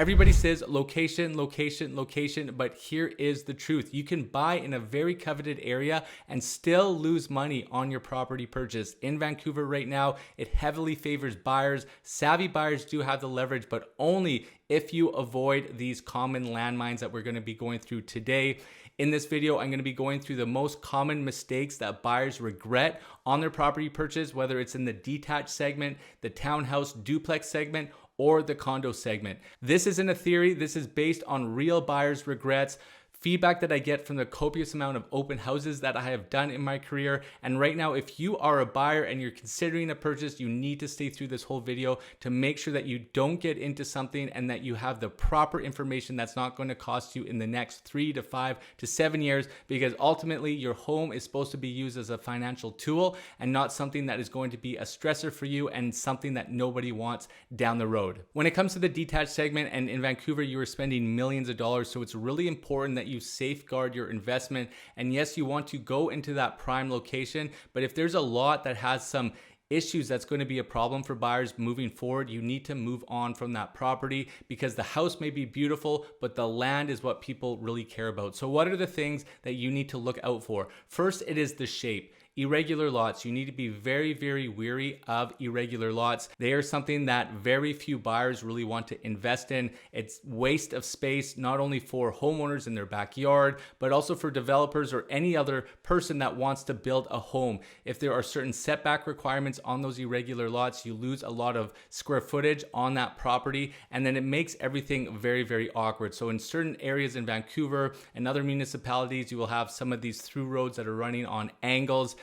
Everybody says location, location, location, but here is the truth. You can buy in a very coveted area and still lose money on your property purchase. In Vancouver right now, it heavily favors buyers. Savvy buyers do have the leverage, but only if you avoid these common landmines that we're going to be going through today. In this video, I'm going to be going through the most common mistakes that buyers regret on their property purchase, whether it's in the detached segment, the townhouse duplex segment, or the condo segment. This isn't a theory. This is based on real buyers' regrets, feedback that I get from the copious amount of open houses that I have done in my career. And right now, if you are a buyer and you're considering a purchase, you need to stay through this whole video to make sure that you don't get into something and that you have the proper information that's not going to cost you in the next 3 to 5 to 7 years, because ultimately your home is supposed to be used as a financial tool and not something that is going to be a stressor for you and something that nobody wants down the road. When it comes to the detached segment, and in Vancouver, you are spending millions of dollars, so it's really important that you safeguard your investment. And yes, you want to go into that prime location, but if there's a lot that has some issues that's going to be a problem for buyers moving forward, you need to move on from that property, because the house may be beautiful, but the land is what people really care about. So what are the things that you need to look out for? First, it is the shape. Irregular lots. You need to be very, very wary of irregular lots. They are something that very few buyers really want to invest in. It's waste of space, not only for homeowners in their backyard, but also for developers or any other person that wants to build a home. If there are certain setback requirements on those irregular lots, you lose a lot of square footage on that property, and then it makes everything very, very awkward. So in certain areas in Vancouver and other municipalities, you will have some of these through roads that are running on angles.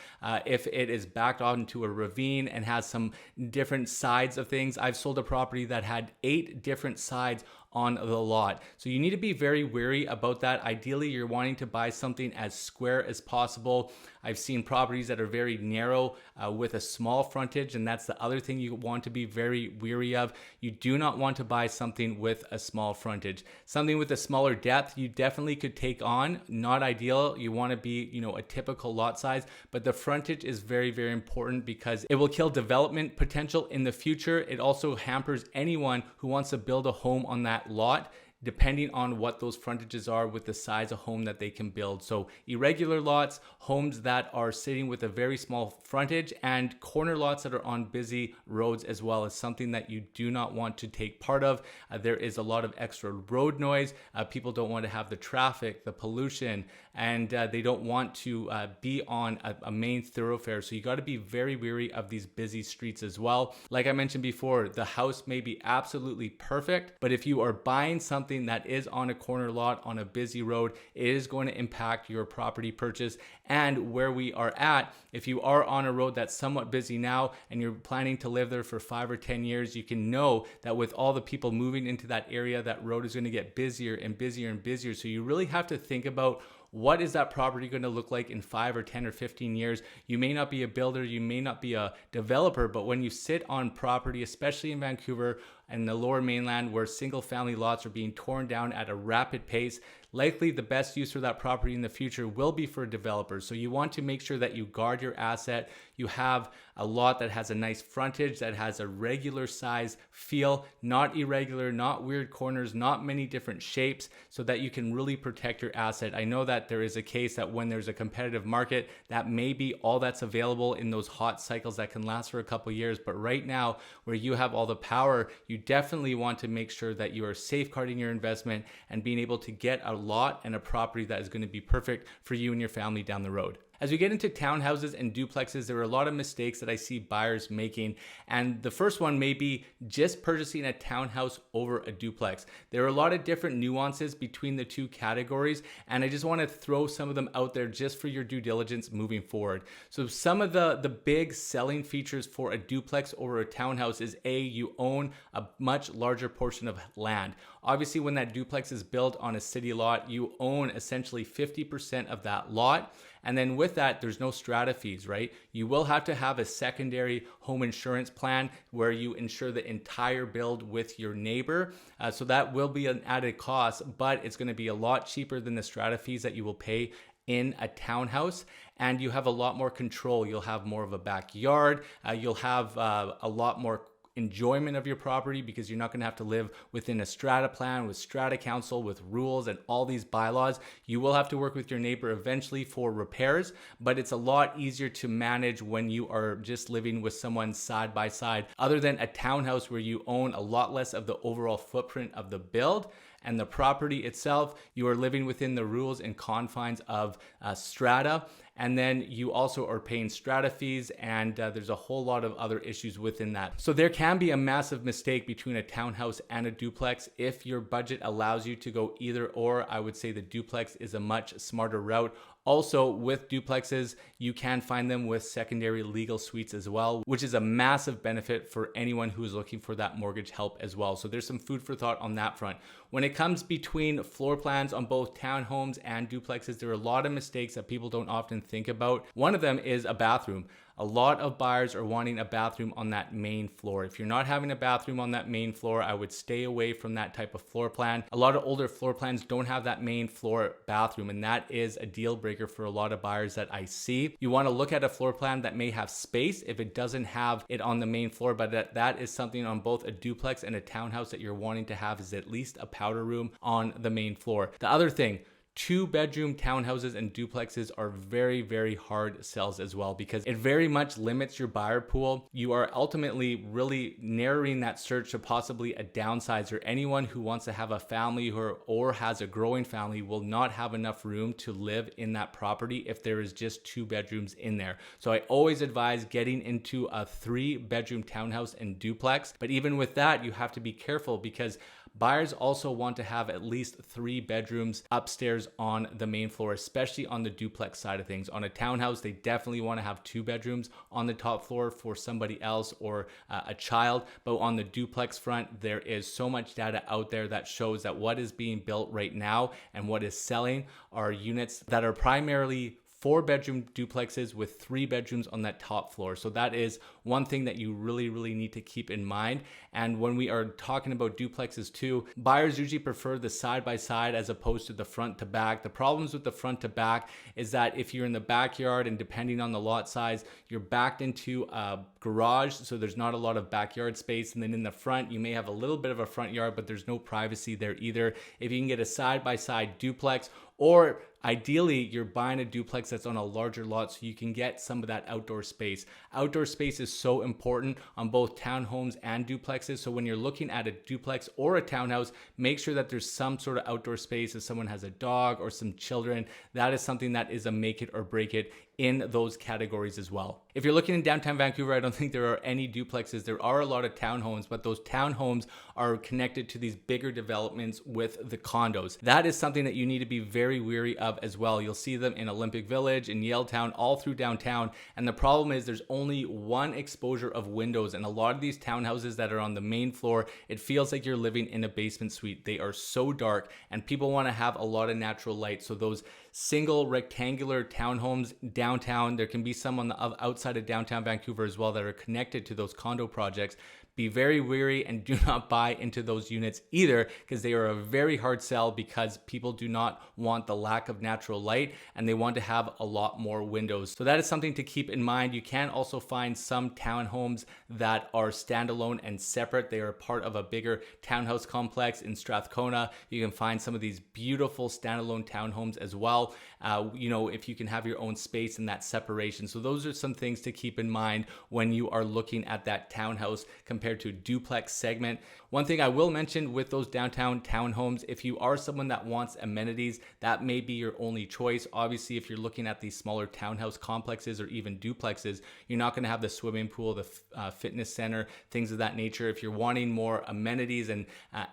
If it is backed onto a ravine and has some different sides of things. I've sold a property that had 8 different sides on the lot. So you need to be very wary about that. Ideally, you're wanting to buy something as square as possible. I've seen properties that are very narrow with a small frontage, and that's the other thing you want to be very wary of. You do not want to buy something with a small frontage. Something with a smaller depth, you definitely could take on. Not ideal. You want to be, a typical lot size, but the frontage is very, very important because it will kill development potential in the future. It also hampers anyone who wants to build a home on that lot, depending on what those frontages are with the size of home that they can build. So irregular lots, homes that are sitting with a very small frontage, and corner lots that are on busy roads as well is something that you do not want to take part of. There is a lot of extra road noise. People don't want to have the traffic, the pollution, and they don't want to be on a main thoroughfare. So you got to be very wary of these busy streets as well. Like I mentioned before, the house may be absolutely perfect, but if you are buying something that is on a corner lot on a busy road, it is going to impact your property purchase. And where we are at, if you are on a road that's somewhat busy now and you're planning to live there for 5 or 10 years, you can know that with all the people moving into that area, that road is going to get busier and busier and busier. So you really have to think about, what is that property going to look like in 5 or 10 or 15 years? You may not be a builder, you may not be a developer, but when you sit on property, especially in Vancouver and the lower mainland, where single family lots are being torn down at a rapid pace, likely the best use for that property in the future will be for developers. So you want to make sure that you guard your asset. You have a lot that has a nice frontage, that has a regular size feel, not irregular, not weird corners, not many different shapes, so that you can really protect your asset. I know that there is a case that when there's a competitive market, that may be all that's available in those hot cycles that can last for a couple years. But right now, where you have all the power, you definitely want to make sure that you are safeguarding your investment and being able to get a lot and a property that is going to be perfect for you and your family down the road. As we get into townhouses and duplexes, there are a lot of mistakes that I see buyers making. And the first one may be just purchasing a townhouse over a duplex. There are a lot of different nuances between the two categories, and I just want to throw some of them out there just for your due diligence moving forward. So some of the big selling features for a duplex over a townhouse is you own a much larger portion of land. Obviously, when that duplex is built on a city lot, you own essentially 50% of that lot. And then with that, there's no strata fees, right? You will have to have a secondary home insurance plan where you insure the entire build with your neighbor. So that will be an added cost, but it's going to be a lot cheaper than the strata fees that you will pay in a townhouse, and you have a lot more control. You'll have more of a backyard. You'll have a lot more enjoyment of your property, because you're not going to have to live within a strata plan with strata council with rules and all these bylaws. You will have to work with your neighbor eventually for repairs, but it's a lot easier to manage when you are just living with someone side by side. Other than a townhouse where you own a lot less of the overall footprint of the build and the property itself, you are living within the rules and confines of strata. And then you also are paying strata fees, and there's a whole lot of other issues within that. So there can be a massive mistake between a townhouse and a duplex. If your budget allows you to go either or, I would say the duplex is a much smarter route. Also, with duplexes, you can find them with secondary legal suites as well, which is a massive benefit for anyone who is looking for that mortgage help as well. So there's some food for thought on that front. When it comes between floor plans on both townhomes and duplexes, there are a lot of mistakes that people don't often think about. One of them is a bathroom. A lot of buyers are wanting a bathroom on that main floor. If you're not having a bathroom on that main floor, I would stay away from that type of floor plan. A lot of older floor plans don't have that main floor bathroom, and that is a deal breaker for a lot of buyers that I see. You want to look at a floor plan that may have space if it doesn't have it on the main floor, but that is something on both a duplex and a townhouse that you're wanting to have, is at least a powder room on the main floor. The other thing, 2-bedroom townhouses and duplexes are very, very hard sells as well, because it very much limits your buyer pool. You are ultimately really narrowing that search to possibly a downsizer. Anyone who wants to have a family or has a growing family will not have enough room to live in that property if there is just 2 bedrooms in there. So I always advise getting into a 3-bedroom townhouse and duplex. But even with that, you have to be careful, because buyers also want to have at least 3 bedrooms upstairs on the main floor, especially on the duplex side of things. On a townhouse, they definitely want to have 2 bedrooms on the top floor for somebody else or a child. But on the duplex front, there is so much data out there that shows that what is being built right now and what is selling are units that are primarily 4-bedroom duplexes with 3 bedrooms on that top floor. So that is one thing that you really, really need to keep in mind. And when we are talking about duplexes too, buyers usually prefer the side by side as opposed to the front to back. The problems with the front to back is that if you're in the backyard, and depending on the lot size, you're backed into a garage, so there's not a lot of backyard space. And then in the front, you may have a little bit of a front yard, but there's no privacy there either. If you can get a side by side duplex, or ideally, you're buying a duplex that's on a larger lot so you can get some of that outdoor space. Outdoor space is so important on both townhomes and duplexes. So when you're looking at a duplex or a townhouse, make sure that there's some sort of outdoor space. If someone has a dog or some children, that is something that is a make it or break it in those categories as well. If you're looking in downtown Vancouver, I don't think there are any duplexes. There are a lot of townhomes, but those townhomes are connected to these bigger developments with the condos. That is something that you need to be very wary of as well. You'll see them in Olympic Village, in Yaletown, all through downtown. And the problem is there's only one exposure of windows. And a lot of these townhouses that are on the main floor, it feels like you're living in a basement suite. They are so dark, and people want to have a lot of natural light. So those single rectangular townhomes downtown, there can be some on the outside of downtown Vancouver as well that are connected to those condo projects. Be very wary and do not buy into those units either, because they are a very hard sell, because people do not want the lack of natural light and they want to have a lot more windows. So that is something to keep in mind. You can also find some townhomes that are standalone and separate. They are part of a bigger townhouse complex in Strathcona. You can find some of these beautiful standalone townhomes as well. If you can have your own space in that separation. So those are some things to keep in mind when you are looking at that townhouse compared to duplex segment. One thing I will mention with those downtown townhomes, if you are someone that wants amenities, that may be your only choice. Obviously, if you're looking at these smaller townhouse complexes or even duplexes, you're not going to have the swimming pool, the fitness center, things of that nature. If you're wanting more amenities and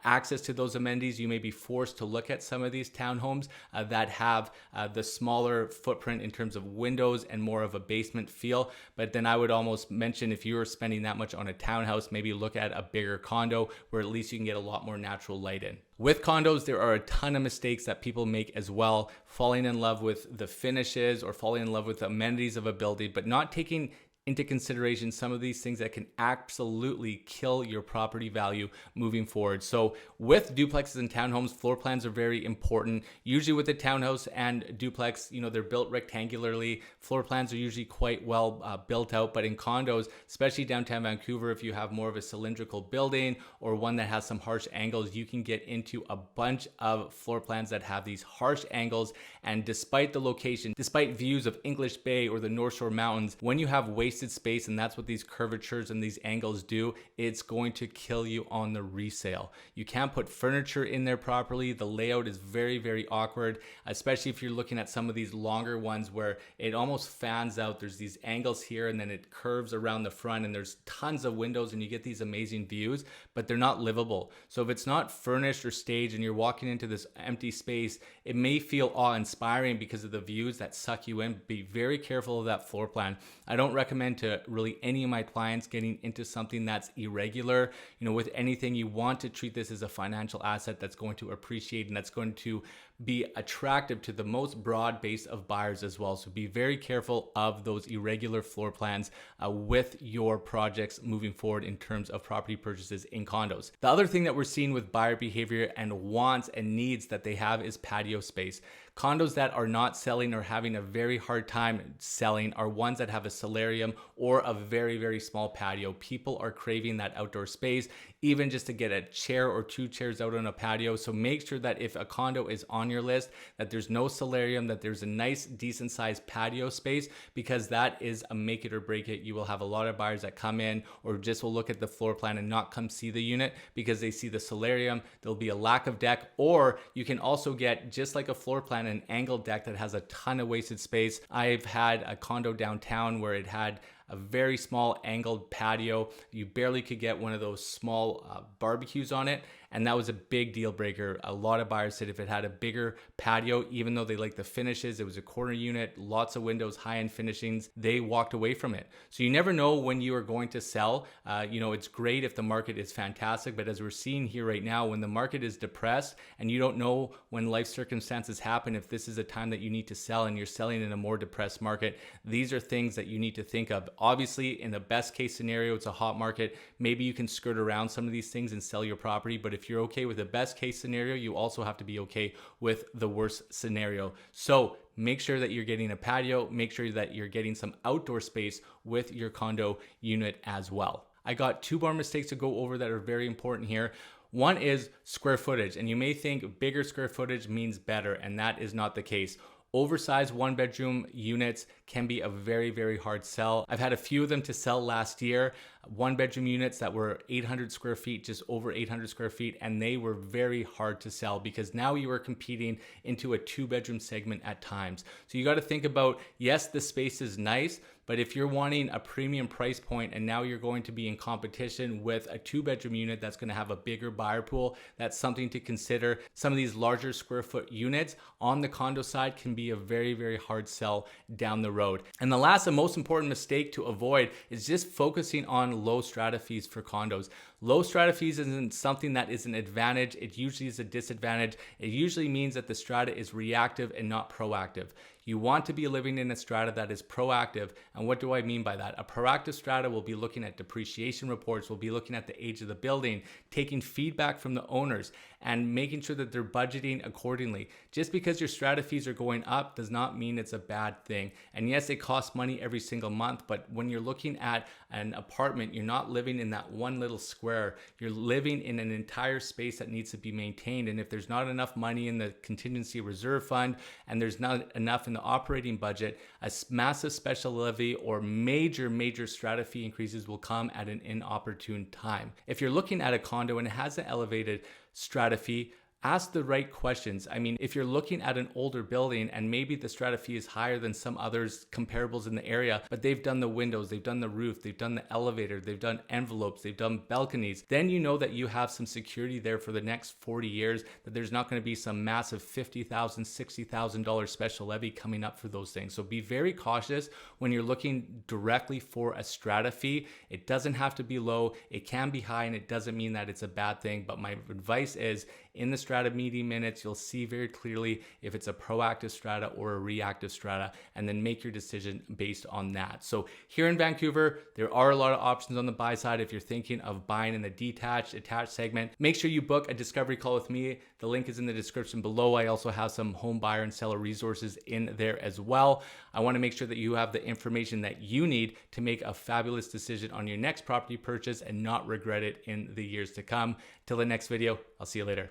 access to those amenities, you may be forced to look at some of these townhomes that have the smaller footprint in terms of windows and more of a basement feel. But then I would almost mention, if you are spending that much on a townhouse, maybe look at a bigger condo where at least you can get a lot more natural light in. With condos, there are a ton of mistakes that people make as well, falling in love with the finishes or falling in love with the amenities of a building, but not taking into consideration some of these things that can absolutely kill your property value moving forward. So with duplexes and townhomes, floor plans are very important. Usually with a townhouse and duplex, they're built rectangularly. Floor plans are usually quite well built out, but in condos, especially downtown Vancouver, if you have more of a cylindrical building or one that has some harsh angles, you can get into a bunch of floor plans that have these harsh angles. And despite the location, despite views of English Bay or the North Shore Mountains, when you have wasted space, and that's what these curvatures and these angles do, it's going to kill you on the resale. You can't put furniture in there properly. The layout is very, very awkward, especially if you're looking at some of these longer ones where it almost fans out. There's these angles here and then it curves around the front, and there's tons of windows and you get these amazing views, but they're not livable. So if it's not furnished or staged and you're walking into this empty space, it may feel awe-inspiring because of the views that suck you in. Be very careful of that floor plan. I don't recommend to really any of my clients getting into something that's irregular. With anything, you want to treat this as a financial asset that's going to appreciate and that's going to be attractive to the most broad base of buyers as well. So be very careful of those irregular floor plans with your projects moving forward in terms of property purchases in condos. The other thing that we're seeing with buyer behavior and wants and needs that they have is patio space. Condos that are not selling or having a very hard time selling are ones that have a solarium or a very, very small patio. People are craving that outdoor space, even just to get a chair or two chairs out on a patio. So make sure that if a condo is on your list, that there's no solarium, that there's a nice, decent sized patio space, because that is a make it or break it. You will have a lot of buyers that come in or just will look at the floor plan and not come see the unit because they see the solarium. There'll be a lack of deck, or you can also get, just like a floor plan, an angled deck that has a ton of wasted space. I've had a condo downtown where it had a very small angled patio. You barely could get one of those small barbecues on it. And that was a big deal breaker. A lot of buyers said if it had a bigger patio, even though they liked the finishes, it was a corner unit, lots of windows, high-end finishings, they walked away from it. So you never know when you are going to sell. It's great if the market is fantastic, but as we're seeing here right now, when the market is depressed and you don't know when life circumstances happen, if this is a time that you need to sell and you're selling in a more depressed market, these are things that you need to think of. Obviously, in the best case scenario, it's a hot market. Maybe you can skirt around some of these things and sell your property, but if you're okay with the best case scenario, you also have to be okay with the worst scenario. So make sure that you're getting a patio, make sure that you're getting some outdoor space with your condo unit as well. I got two more mistakes to go over that are very important here. One is square footage, and you may think bigger square footage means better, and that is not the case. Oversized one-bedroom units can be a very, very hard sell. I've had a few of them to sell last year. One-bedroom units that were 800 square feet, just over 800 square feet, and they were very hard to sell because now you are competing into a two-bedroom segment at times. So you got to think about, yes, the space is nice, but if you're wanting a premium price point and now you're going to be in competition with a two-bedroom unit that's going to have a bigger buyer pool, that's something to consider. Some of these larger square foot units on the condo side can be a very, very hard sell down the road. And the last and most important mistake to avoid is just focusing on low strata fees for condos. Low strata fees isn't something that is an advantage. It usually is a disadvantage. It usually means that the strata is reactive and not proactive. You want to be living in a strata that is proactive. And what do I mean by that? A proactive strata will be looking at depreciation reports, will be looking at the age of the building, taking feedback from the owners, and making sure that they're budgeting accordingly. Just because your strata fees are going up does not mean it's a bad thing. And yes, it costs money every single month, but when you're looking at an apartment, you're not living in that one little square. You're living in an entire space that needs to be maintained. And if there's not enough money in the contingency reserve fund and there's not enough in the operating budget, a massive special levy or major strata fee increases will come at an inopportune time. If you're looking at a condo and it has an elevated strata fee, ask the right questions. I mean, if you're looking at an older building and maybe the strata fee is higher than some others comparables in the area, but they've done the windows, they've done the roof, they've done the elevator, they've done envelopes, they've done balconies, then you know that you have some security there for the next 40 years, that there's not going to be some massive $50,000, $60,000 special levy coming up for those things. So be very cautious when you're looking directly for a strata fee. It doesn't have to be low, it can be high, and it doesn't mean that it's a bad thing. But my advice is, in the strata strata median minutes, you'll see very clearly if it's a proactive strata or a reactive strata, and then make your decision based on that. So here in Vancouver, there are a lot of options on the buy side. If you're thinking of buying in the detached, attached segment, make sure you book a discovery call with me. The link is in the description below. I also have some home buyer and seller resources in there as well. I want to make sure that you have the information that you need to make a fabulous decision on your next property purchase and not regret it in the years to come. Till the next video, I'll see you later.